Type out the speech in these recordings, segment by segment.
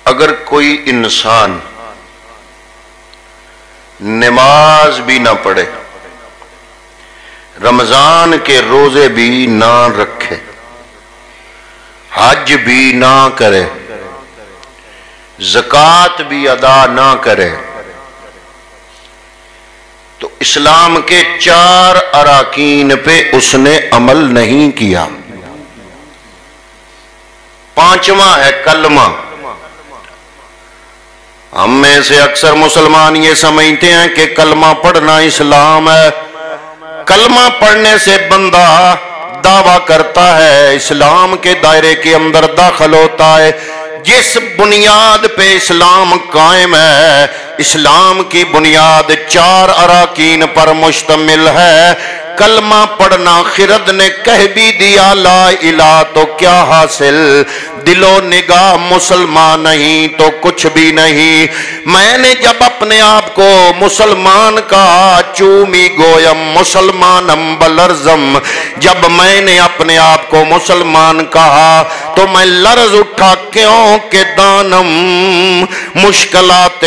اگر کوئی انسان نماز بھی نہ پڑھے، رمضان کے روزے بھی نہ رکھے، حج بھی نہ کرے، زکوٰۃ بھی ادا نہ کرے، تو اسلام کے 4 اراکین پہ اس نے عمل نہیں کیا۔ 5واں ہے کلمہ۔ ہم میں سے اکثر مسلمان یہ سمجھتے ہیں کہ کلمہ پڑھنا اسلام ہے، کلمہ پڑھنے سے بندہ دعویٰ کرتا ہے، اسلام کے دائرے کے اندر داخل ہوتا ہے۔ جس بنیاد پہ اسلام قائم ہے، اسلام کی بنیاد 4 اراکین پر مشتمل ہے۔ کلمہ پڑھنا، خرد نے کہہ بھی دیا لا الہ تو کیا حاصل، دل و نگاہ مسلمان نہیں تو کچھ بھی نہیں۔ میں نے جب اپنے آپ کو مسلمان کہا، چومی گویم مسلمانم بلرزم، جب میں نے اپنے آپ کو مسلمان کہا تو میں لرز اٹھا، کیوں کہ دانم مشکلات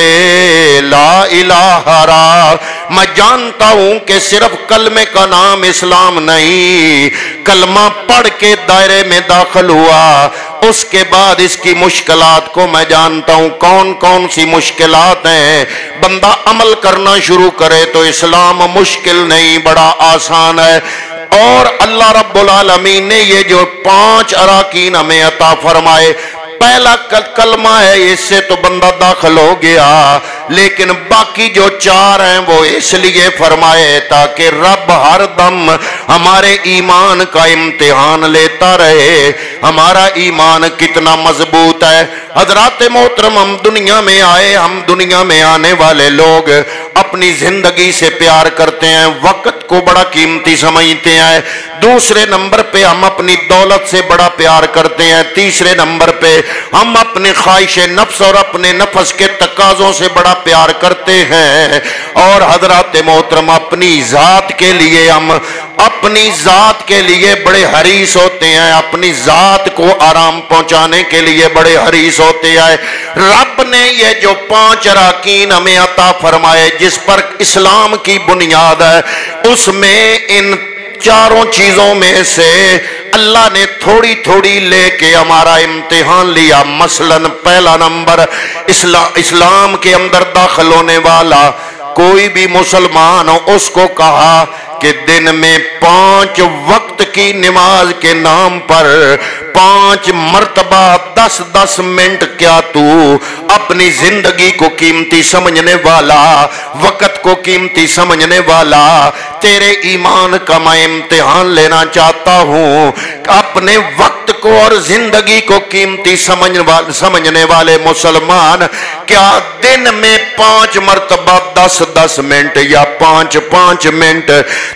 لا الہ را، میں جانتا ہوں کہ صرف کلمے کا نام اسلام نہیں، کلمہ پڑھ کے دائرے میں داخل ہوا، اس کے بعد اس کی مشکلات کو میں جانتا ہوں کون کون سی مشکلات ہیں۔ بندہ عمل کرنا شروع کرے تو اسلام مشکل نہیں، بڑا آسان ہے۔ اور اللہ رب العالمین نے یہ جو 5 اراکین ہمیں عطا فرمائے، پہلا کلمہ ہے، اس سے تو بندہ داخل ہو گیا، لیکن باقی جو 4 ہیں وہ اس لیے فرمائے تاکہ رب ہر دم ہمارے ایمان کا امتحان لیتا رہے، ہمارا ایمان کتنا مضبوط ہے۔ حضرات محترم، ہم دنیا میں آئے، ہم دنیا میں آنے والے لوگ اپنی زندگی سے پیار کرتے ہیں، وقت کو بڑا قیمتی سمجھتے ہیں، دوسرے نمبر پہ ہم اپنی دولت سے بڑا پیار کرتے ہیں، تیسرے نمبر پہ ہم اپنے خواہش نفس اور اپنے نفس کے تقاضوں سے بڑا پیار کرتے ہیں، اور حضرات محترم اپنی ذات کے لیے ہم اپنی ذات کے لیے بڑے حریص ہوتے ہیں، اپنی ذات کو آرام پہنچانے کے لیے بڑے حریص ہوتے ہیں۔ رب نے یہ جو 5 اراکین ہمیں عطا فرمائے جس پر اسلام کی بنیاد ہے، اس میں ان 4 چیزوں میں سے اللہ نے تھوڑی تھوڑی لے کے ہمارا امتحان لیا۔ مثلا پہلا نمبر، اسلام کے اندر داخل ہونے والا کوئی بھی مسلمان ہو، اس کو کہا کہ دن میں 5 وقت کی نماز کے نام پر 5 مرتبہ 10-10 منٹ کیا تو اپنی زندگی کو قیمتی سمجھنے والا، وقت کو قیمتی سمجھنے والا، تیرے ایمان کا میں امتحان لینا چاہتا ہوں۔ اپنے وقت کو اور زندگی کو قیمتی سمجھنے والے مسلمان، کیا دن میں 5 مرتبہ 10-10 منٹ یا 5-5 منٹ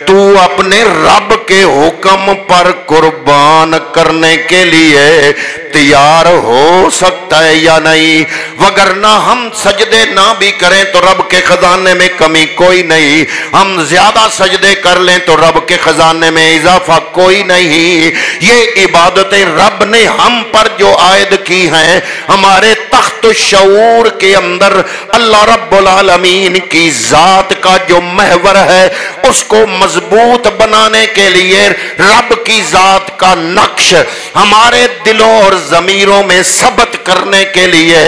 تو اپنے رب کے حکم پر قربان کرنے کے لیے تیار ہو سکتا ہے یا نہیں؟ وگرنہ ہم سجدے نہ بھی کریں تو رب کے خزانے میں کمی کوئی نہیں، ہم زیادہ سجدے کر لیں تو رب کے خزانے میں اضافہ کوئی نہیں۔ یہ عبادتیں رب نے ہم پر جو عائد کی ہیں، ہمارے تخت الشعور کے اندر اللہ رب العالمین کی ذات کا جو محور ہے، اس کو مضبوط بنانے کے لیے رب کی ذات کا نقش ہمارے دلوں اور ضمیروں میں ثبت کرنے کے لیے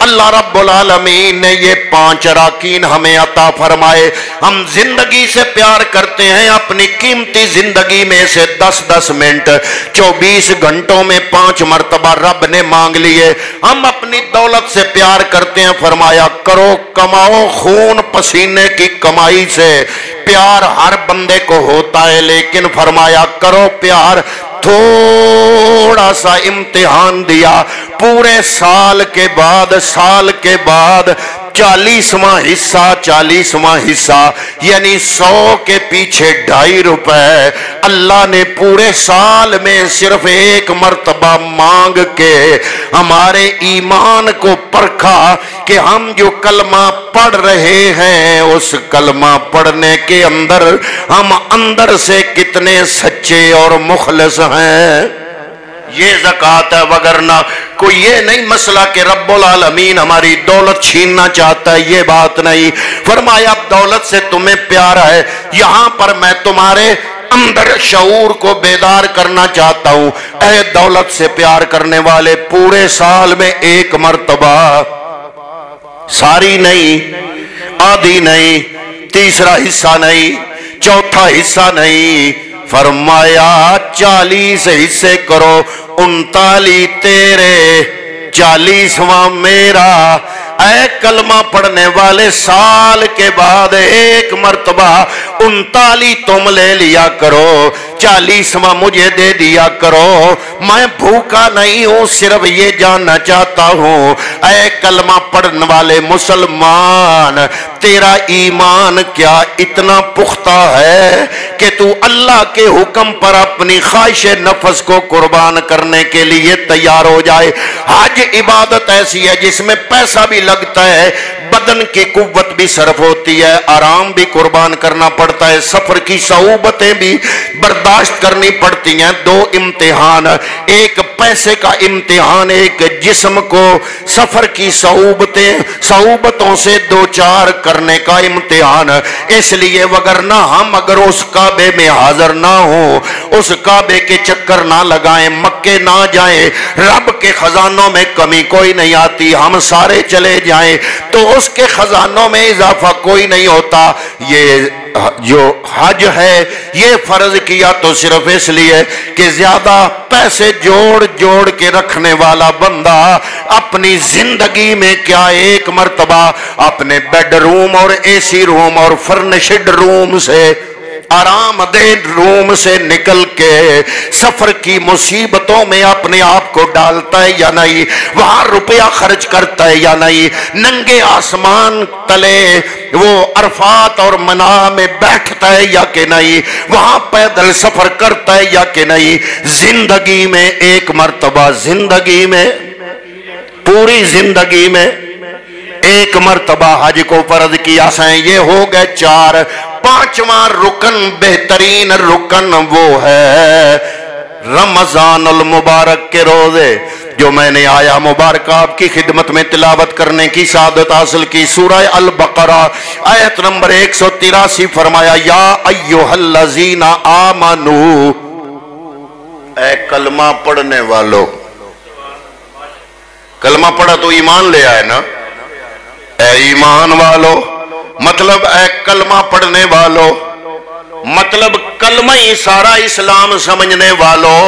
اللہ رب العالمین نے یہ 5 اراکین ہمیں عطا فرمائے۔ ہم زندگی سے پیار کرتے ہیں، اپنی قیمتی زندگی میں سے 10-10 منٹ 24 گھنٹوں میں 5 مرتبہ رب نے مانگ لیے۔ ہم اپنی دولت سے پیار کرتے ہیں، فرمایا کرو کماؤ، خون پسینے کی کمائی سے پیار ہر بندے کو ہوتا ہے، لیکن فرمایا کرو پیار، تھوڑا سا امتحان دیا، پورے سال کے بعد 40واں حصہ یعنی 100 کے پیچھے 2.5 روپے اللہ نے پورے سال میں صرف 1 مرتبہ مانگ کے ہمارے ایمان کو پرکھا کہ ہم جو کلمہ پڑھ رہے ہیں اس کلمہ پڑھنے کے اندر ہم اندر سے کتنے سچے اور مخلص ہیں۔ یہ زکات ہے، وگرنہ کوئی یہ نہیں مسئلہ کہ رب العالمین ہماری دولت چھیننا چاہتا ہے، یہ بات نہیں۔ فرمایا دولت سے تمہیں پیار ہے، یہاں پر میں تمہارے اندر شعور کو بیدار کرنا چاہتا ہوں۔ اے دولت سے پیار کرنے والے، پورے سال میں ایک مرتبہ، ساری نہیں، آدھی نہیں، تیسرا حصہ نہیں، چوتھا حصہ نہیں، فرمایا 40 حصے کرو، 39 تیرے، 40واں میرا۔ اے کلمہ پڑھنے والے، سال کے بعد ایک مرتبہ 39 تم لے لیا کرو، 40واں مجھے دے دیا کرو۔ میں بھوکا نہیں ہوں، صرف یہ جاننا چاہتا ہوں اے کلمہ پڑھنے والے مسلمان، تیرا ایمان کیا اتنا پختہ ہے کہ تو اللہ کے حکم پر اپنی خواہش نفس کو قربان کرنے کے لیے تیار ہو جائے؟ حج عبادت ایسی ہے جس میں پیسہ بھی لگتا ہے، بدن کی قوت بھی صرف ہوتی ہے، آرام بھی قربان کرنا پڑتا ہے، سفر کی صعوبتیں بھی برداشت کرنی پڑتی ہیں۔ دو امتحان، ایک پیسے کا امتحان، ایک جسم کو سفر کی صعوبتوں سے دوچار کرنے کا امتحان۔ اس لیے وگرنہ ہم اگر اس کعبے میں حاضر نہ ہوں، اس کعبے کے چکر نہ لگائیں، مکے نہ جائیں، رب کے خزانوں میں کمی کوئی نہیں آتی، ہم سارے چلے جائیں تو اس کے خزانوں میں اضافہ کوئی نہیں ہوتا۔ یہ جو حج ہے یہ فرض کیا تو صرف اس لیے کہ زیادہ پیسے جوڑ کے رکھنے والا بندہ اپنی زندگی میں کیا ایک مرتبہ اپنے بیڈ روم اور اے سی روم اور فرنشڈ روم سے، آرام دہ روم سے نکل کے سفر کی مصیبتوں میں اپنے آپ کو ڈالتا ہے یا نہیں، وہاں روپیہ خرچ کرتا ہے یا نہیں، ننگے آسمان تلے وہ عرفات اور منا میں بیٹھتا ہے یا کہ نہیں، وہاں پیدل سفر کرتا ہے یا کہ نہیں۔ زندگی میں ایک مرتبہ، زندگی میں، پوری زندگی میں ایک مرتبہ حج کو فرض کیا ہے۔ یہ ہو گئے 4۔ 5واں رکن، بہترین رکن وہ ہے رمضان المبارک کے روزے، جو میں نے آیا مبارکہ آپ کی خدمت میں تلاوت کرنے کی سعادت حاصل کی۔ سورہ البقرہ آیت نمبر 183، فرمایا یا ایھا الذین آمنو، اے کلمہ پڑھنے والو۔ کلمہ پڑھا تو ایمان لے آئے نا، اے ایمان والو، مطلب اے کلمہ پڑھنے والو، مطلب کلمہ ہی سارا اسلام سمجھنے والو۔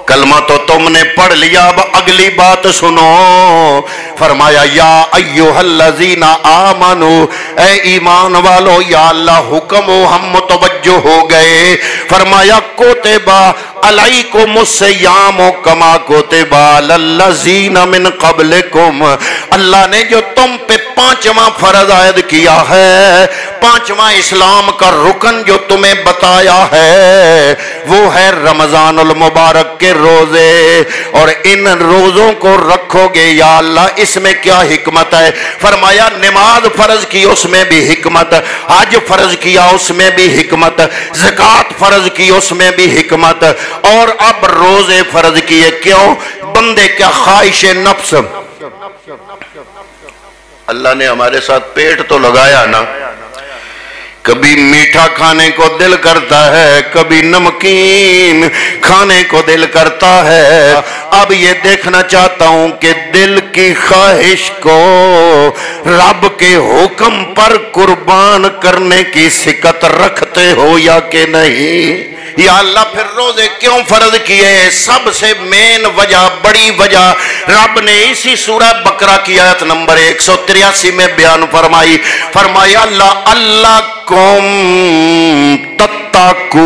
کلمہ تو تم نے پڑھ لیا، اب اگلی بات سنو۔ فرمایا یا ایھا الذین آمنو، اے ایمان والو، یا اللہ حکم ہو، ہم متوجہ ہو گئے۔ فرمایا کتبہ علیکم الصیام کما کتب علی الذین من قبلکم، اللہ نے جو تم پہ 5واں فرض عائد کیا ہے، 5واں اسلام کا رکن جو تمہیں بتایا ہے، وہ ہے رمضان المبارک کے روزے، اور ان روزوں کو رکھو گے یا اللہ، اس میں کیا حکمت ہے؟ فرمایا نماز فرض کی، اس میں بھی حکمت، حج فرض کیا اس میں بھی حکمت، زکوٰۃ فرض کی اس میں بھی حکمت، اور اب روزے فرض کیے۔ کیوں؟ بندے کیا خواہش نفس، اللہ نے ہمارے ساتھ پیٹ تو لگایا نا، کبھی میٹھا کھانے کو دل کرتا ہے، کبھی نمکین کھانے کو دل کرتا ہے۔ اب یہ دیکھنا چاہتا ہوں کہ دل کی خواہش کو رب کے حکم پر قربان کرنے کی سکت رکھتے ہو یا کہ نہیں۔ یا اللہ پھر روزے کیوں فرض کیے؟ سب سے مین وجہ، بڑی وجہ رب نے اسی سورہ بقرہ کی آیت نمبر 183 میں بیان فرمائی۔ فرمایا لعلکم تتقون،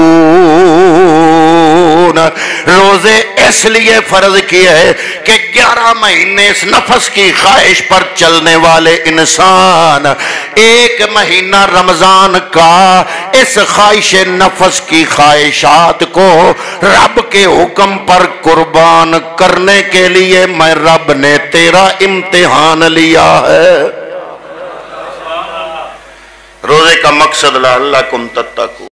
روزے اس لیے فرض کیے ہے کہ 11 مہینے اس نفس کی خواہش پر چلنے والے انسان ایک مہینہ رمضان کا اس خواہش نفس کی خواہشات کو رب کے حکم پر قربان کرنے کے لیے میں رب نے تیرا امتحان لیا ہے۔ روزے کا مقصد لعلکم تتقون۔